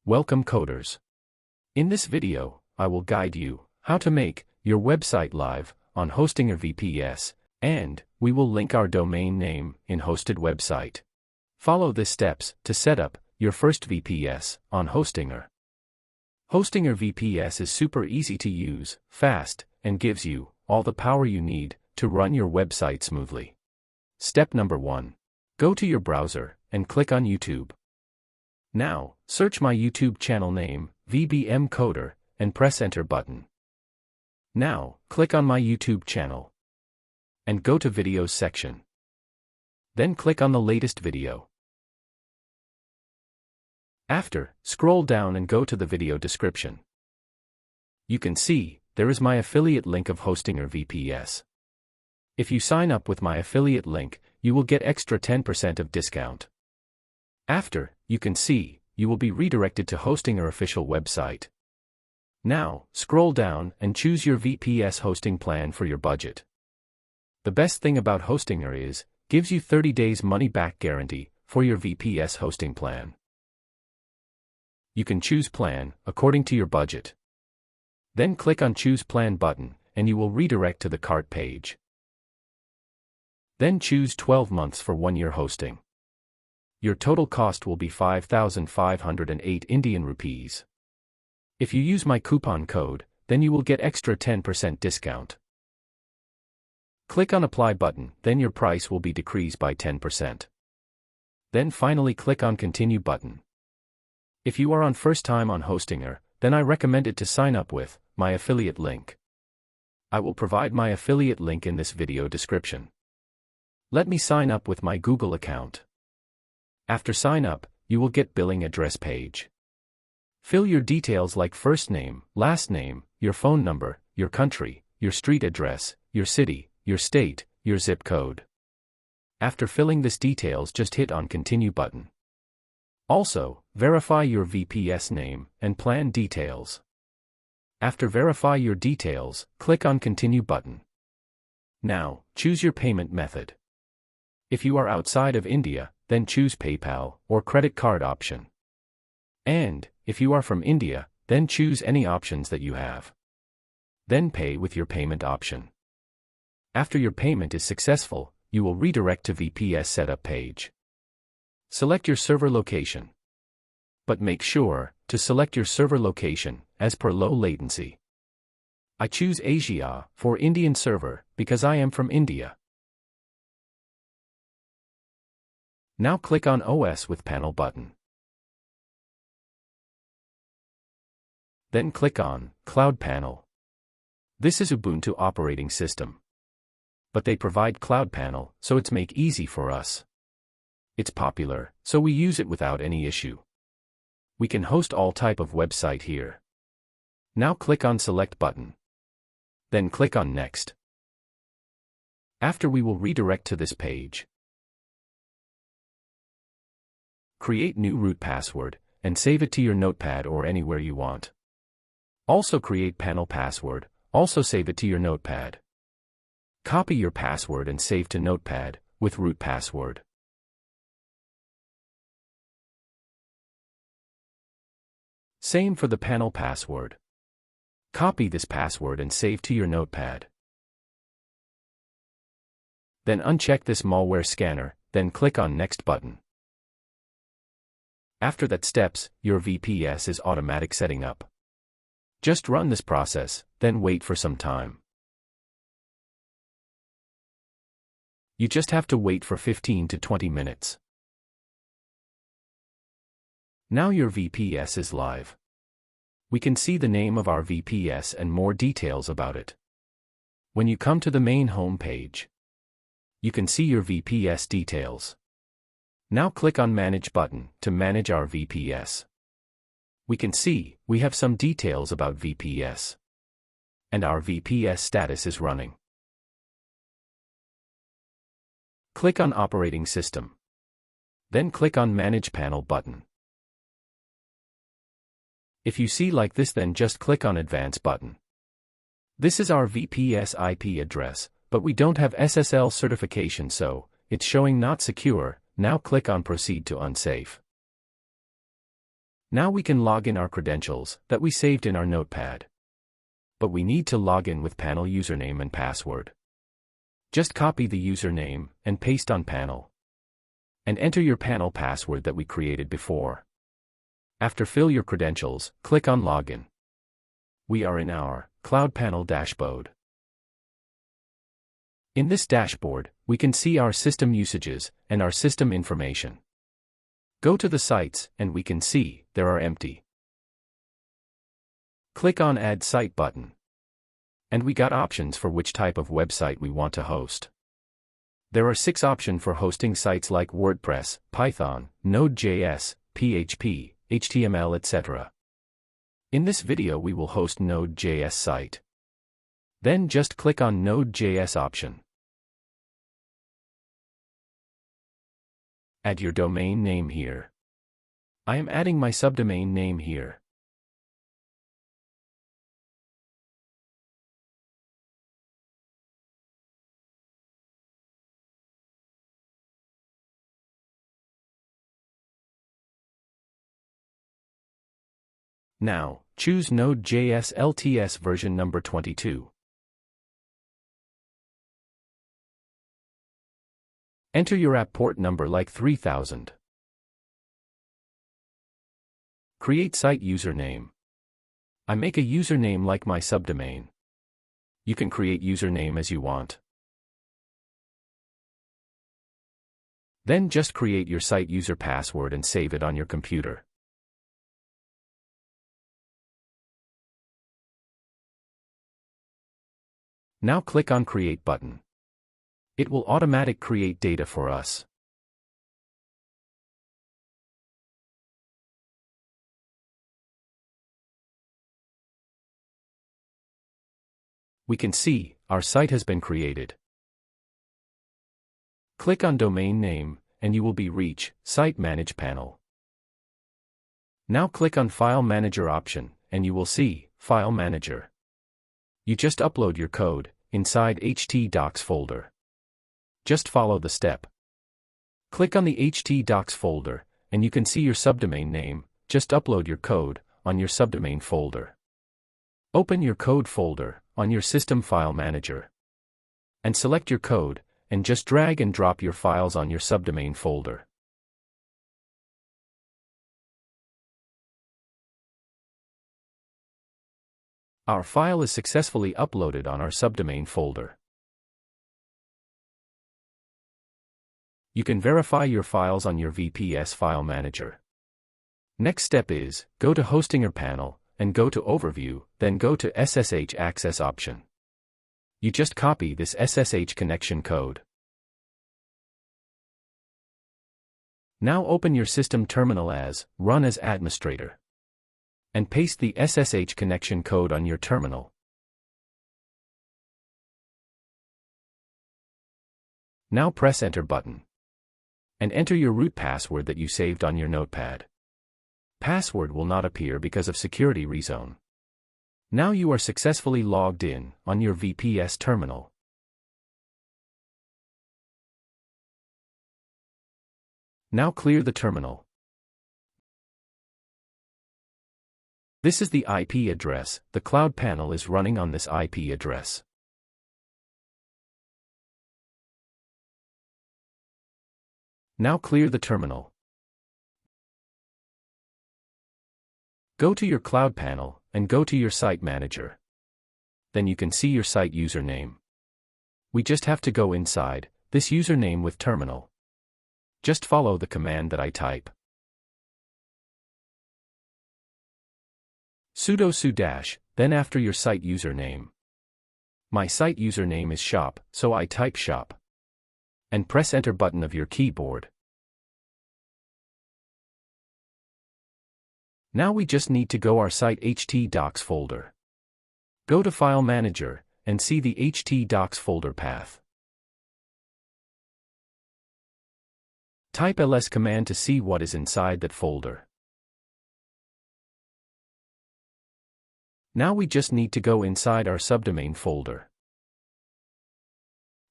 Welcome coders. In this video, I will guide you how to make your website live on Hostinger VPS, and we will link our domain name in hosted website. Follow the steps to set up your first VPS on Hostinger. Hostinger VPS is super easy to use, fast, and gives you all the power you need to run your website smoothly. Step number 1. Go to your browser and click on YouTube. Now, search my YouTube channel name, VBM Coder, and press Enter button. Now, click on my YouTube channel and go to Videos section. Then click on the latest video. After, scroll down and go to the video description. You can see, there is my affiliate link of Hostinger VPS. If you sign up with my affiliate link, you will get extra 10% of discount. After, you can see, you will be redirected to Hostinger official website. Now, scroll down and choose your VPS hosting plan for your budget. The best thing about Hostinger is, gives you 30 days money-back guarantee for your VPS hosting plan. You can choose plan according to your budget. Then click on Choose Plan button, and you will redirect to the cart page. Then choose 12 months for 1 year hosting. Your total cost will be 5,508 Indian rupees. If you use my coupon code, then you will get extra 10% discount. Click on Apply button, then your price will be decreased by 10%. Then finally click on Continue button. If you are on first time on Hostinger, then I recommend it to sign up with my affiliate link. I will provide my affiliate link in this video description. Let me sign up with my Google account. After sign up, you will get billing address page. Fill your details like first name, last name, your phone number, your country, your street address, your city, your state, your zip code. After filling this details, just hit on Continue button. Also, verify your VPS name and plan details. After verify your details, click on Continue button. Now, choose your payment method. If you are outside of India, then choose PayPal or credit card option. And, if you are from India, then choose any options that you have. Then pay with your payment option. After your payment is successful, you will redirect to VPS setup page. Select your server location. But make sure to select your server location as per low latency. I choose Asia for Indian server because I am from India. Now click on OS with panel button. Then click on CloudPanel. This is Ubuntu operating system. But they provide CloudPanel, so it's make easy for us. It's popular, so we use it without any issue. We can host all type of website here. Now click on Select button. Then click on Next. After we will redirect to this page. Create new root password, and save it to your notepad or anywhere you want. Also create panel password, also save it to your notepad. Copy your password and save to notepad, with root password. Same for the panel password. Copy this password and save to your notepad. Then uncheck this malware scanner, then click on Next button. After that steps, your VPS is automatic setting up. Just run this process, then wait for some time. You just have to wait for 15 to 20 minutes. Now your VPS is live. We can see the name of our VPS and more details about it. When you come to the main home page, you can see your VPS details. Now click on Manage button to manage our VPS. We can see, we have some details about VPS. And our VPS status is running. Click on Operating System. Then click on Manage Panel button. If you see like this, then just click on Advance button. This is our VPS IP address, but we don't have SSL certification, so it's showing not secure. Now click on Proceed to Unsafe. Now we can log in our credentials that we saved in our notepad. But we need to log in with panel username and password. Just copy the username and paste on panel. And enter your panel password that we created before. After fill your credentials, click on Login. We are in our CloudPanel dashboard. In this dashboard, we can see our system usages and our system information. Go to the sites and we can see there are empty. Click on Add Site button. And we got options for which type of website we want to host. There are 6 options for hosting sites like WordPress, Python, Node.js, PHP, HTML, etc. In this video we will host Node.js site. Then just click on Node.js option. Add your domain name here. I am adding my subdomain name here. Now, choose Node.js LTS version number 22. Enter your app port number like 3000. Create site username. I make a username like my subdomain. You can create username as you want. Then just create your site user password and save it on your computer. Now click on Create button. It will automatically create data for us. We can see our site has been created. Click on Domain Name, and you will be reach Site Manage panel. Now click on File Manager option, and you will see File Manager. You just upload your code inside htdocs folder. Just follow the step. Click on the htdocs folder, and you can see your subdomain name. Just upload your code on your subdomain folder. Open your code folder on your system file manager. And select your code, and just drag and drop your files on your subdomain folder. Our file is successfully uploaded on our subdomain folder. You can verify your files on your VPS file manager. Next step is, go to Hostinger panel, and go to Overview, then go to SSH Access option. You just copy this SSH connection code. Now open your system terminal as, run as administrator. And paste the SSH connection code on your terminal. Now press Enter button. And enter your root password that you saved on your notepad. Password will not appear because of security reason. Now you are successfully logged in on your VPS terminal. Now clear the terminal. This is the IP address. The CloudPanel is running on this IP address. Now clear the terminal. Go to your CloudPanel and go to your site manager. Then you can see your site username. We just have to go inside this username with terminal. Just follow the command that I type. Sudo su-, then after your site username. My site username is shop, so I type shop. And press Enter button of your keyboard. Now we just need to go our site htdocs folder. Go to File Manager, and see the htdocs folder path. Type ls command to see what is inside that folder. Now we just need to go inside our subdomain folder.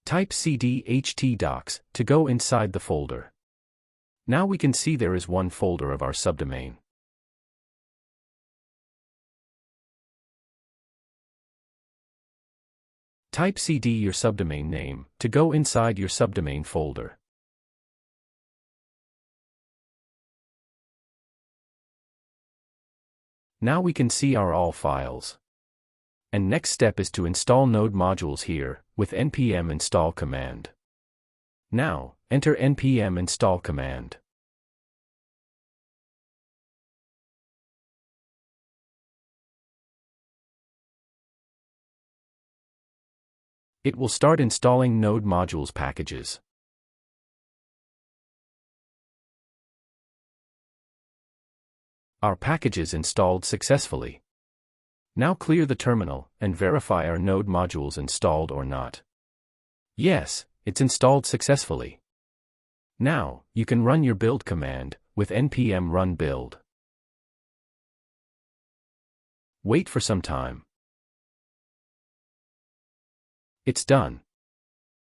Type cd htdocs to go inside the folder. Now we can see there is one folder of our subdomain. Type cd your subdomain name to go inside your subdomain folder. Now we can see our all files. And next step is to install node modules here, with npm install command. Now, enter npm install command. It will start installing node modules packages. Our package is installed successfully. Now clear the terminal and verify our node modules installed or not. Yes, it's installed successfully. Now, you can run your build command with npm run build. Wait for some time. It's done.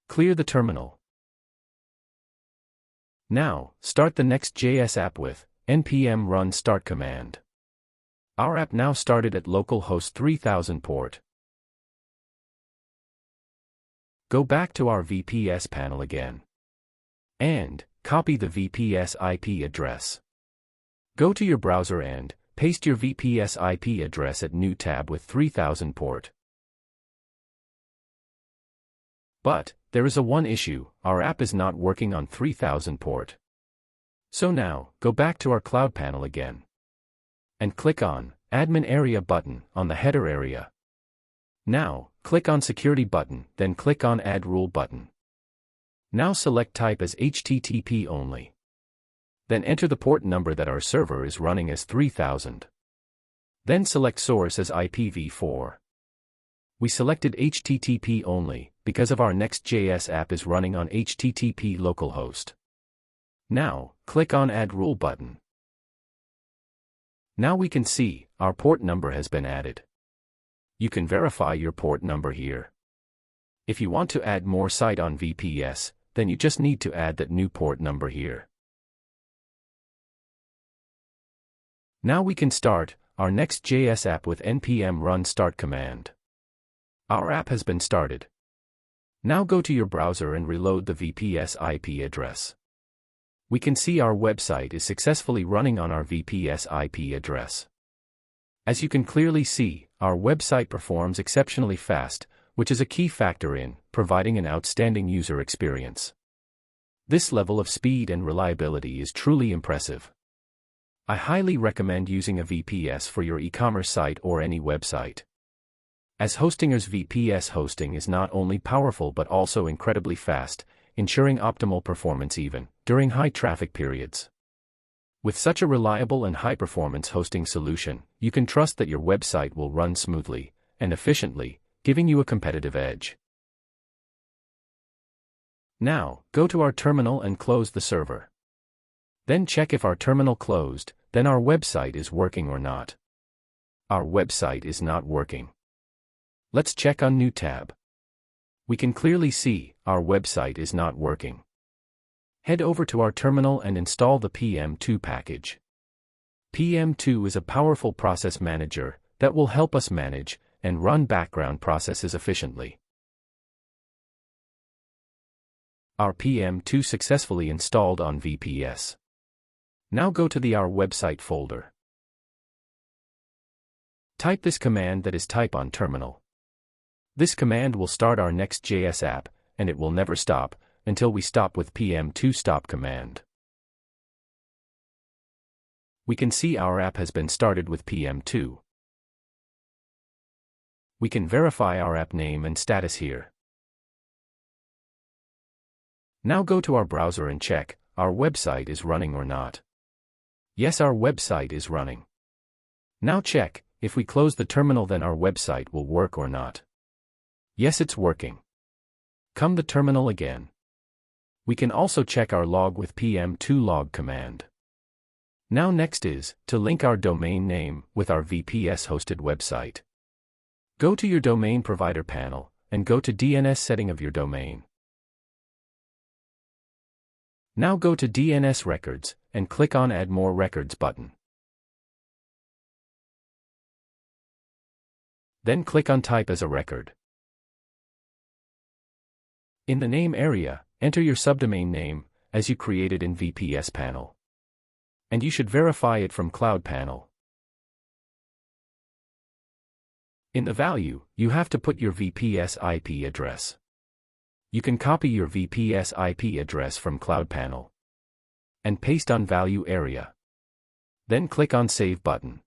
Clear the terminal. Now, start the Next.js app with npm run start command. Our app now started at localhost 3000 port. Go back to our VPS panel again. And copy the VPS IP address. Go to your browser and paste your VPS IP address at new tab with 3000 port. But there is one issue, our app is not working on 3000 port. So now, go back to our CloudPanel again. And click on Admin Area button on the header area. Now, click on Security button, then click on Add Rule button. Now select type as HTTP only. Then enter the port number that our server is running as 3000. Then select source as IPv4. We selected HTTP only, because of our Next.js app is running on HTTP localhost. Now, click on Add Rule button. Now we can see, our port number has been added. You can verify your port number here. If you want to add more site on VPS, then you just need to add that new port number here. Now we can start our Next.js app with npm run start command. Our app has been started. Now go to your browser and reload the VPS IP address. We can see our website is successfully running on our VPS IP address. As you can clearly see, our website performs exceptionally fast, which is a key factor in providing an outstanding user experience. This level of speed and reliability is truly impressive. I highly recommend using a VPS for your e-commerce site or any website. As Hostinger's VPS hosting is not only powerful but also incredibly fast, ensuring optimal performance even during high traffic periods. With such a reliable and high-performance hosting solution, you can trust that your website will run smoothly and efficiently, giving you a competitive edge. Now, go to our terminal and close the server. Then check if our terminal closed, then our website is working or not. Our website is not working. Let's check on New tab. We can clearly see, our website is not working. Head over to our terminal and install the PM2 package. PM2 is a powerful process manager that will help us manage and run background processes efficiently. Our PM2 successfully installed on VPS. Now go to the Our Website folder. Type this command that is type on terminal. This command will start our Next.js app, and it will never stop until we stop with PM2 stop command. We can see our app has been started with PM2. We can verify our app name and status here. Now go to our browser and check, our website is running or not. Yes, our website is running. Now check, if we close the terminal then our website will work or not. Yes, it's working. Come the terminal again. We can also check our log with PM2 log command. Now next is, to link our domain name with our VPS hosted website. Go to your domain provider panel, and go to DNS setting of your domain. Now go to DNS records, and click on Add More Records button. Then click on Type as a record. In the name area, enter your subdomain name, as you created in VPS panel. And you should verify it from CloudPanel. In the value, you have to put your VPS IP address. You can copy your VPS IP address from CloudPanel and paste on value area. Then click on Save button.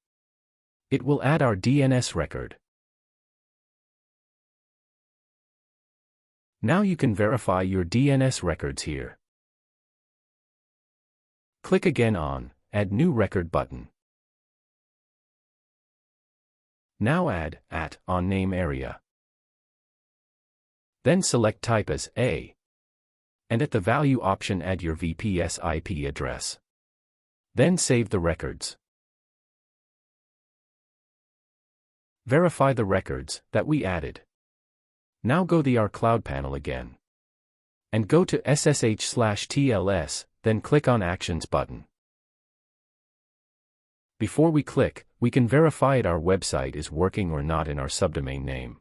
It will add our DNS record. Now you can verify your DNS records here. Click again on Add New Record button. Now add on name area. Then select type as A. And at the value option add your VPS IP address. Then save the records. Verify the records that we added. Now go to our CloudPanel again. And go to SSH/TLS, then click on Actions button. Before we click, we can verify it our website is working or not in our subdomain name.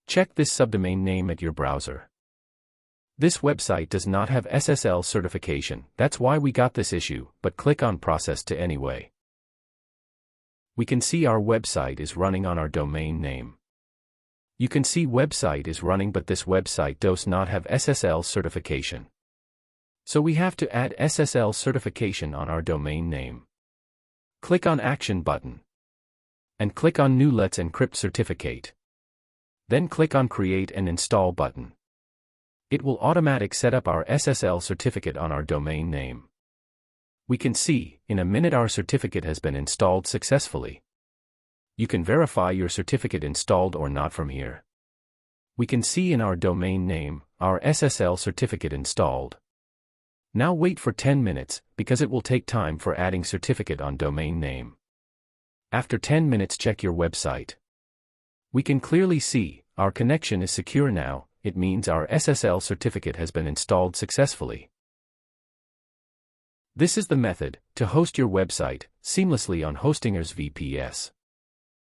Check this subdomain name at your browser. This website does not have SSL certification, that's why we got this issue, but click on Process to anyway. We can see our website is running on our domain name. You can see website is running but this website does not have SSL certification. So we have to add SSL certification on our domain name. Click on Action button. And click on New Let's Encrypt Certificate. Then click on Create and Install button. It will automatically set up our SSL certificate on our domain name. We can see, in a minute our certificate has been installed successfully. You can verify your certificate installed or not from here. We can see in our domain name, our SSL certificate installed. Now wait for 10 minutes, because it will take time for adding certificate on domain name. After 10 minutes check your website. We can clearly see, our connection is secure now, it means our SSL certificate has been installed successfully. This is the method to host your website seamlessly on Hostinger's VPS.